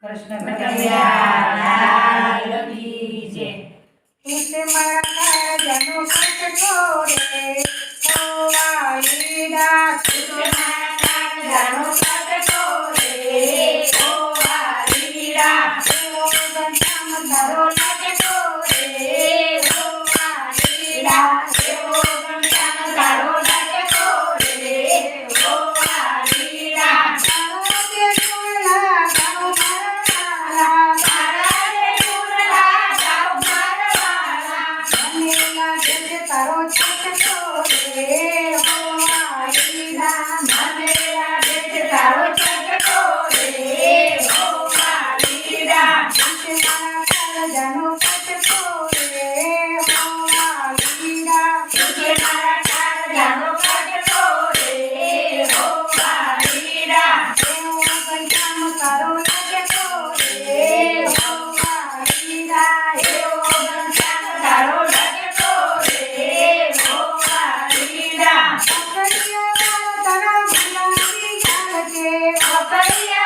કૃષ્ણ કનૈયા લાલ કી જય। तुझसे मारा जनो कट छोड़े वालीड़ा तुझसे मारा जनो कट छोड़े वालीड़ा ओ घनश्याम तारो लागे छोड़े वालीड़ा ओ घनश्याम तारो लागे छोड़े वालीड़ा तारा के सुनला गाँव मारवाला तारा के सुनला गाँव मारवाला મને લાગે છે તારો છાપ છોડે વાલીડા મને લાગે છે તારો છટકો રે ઓ વાલીડા तुझसे मारा जनो कट छोड़े वालीड़ा तुझे मारा काळजानो कटको रे ઓ વાલીડા એવો ઘનશ્યામ તારો લાગે છોડે વાલીડા એવો ઘનશ્યામ તારો લટકો રે ઓ વાલીડા અકળિયા તારા ગુલાબી ગાલ છે અકળિયા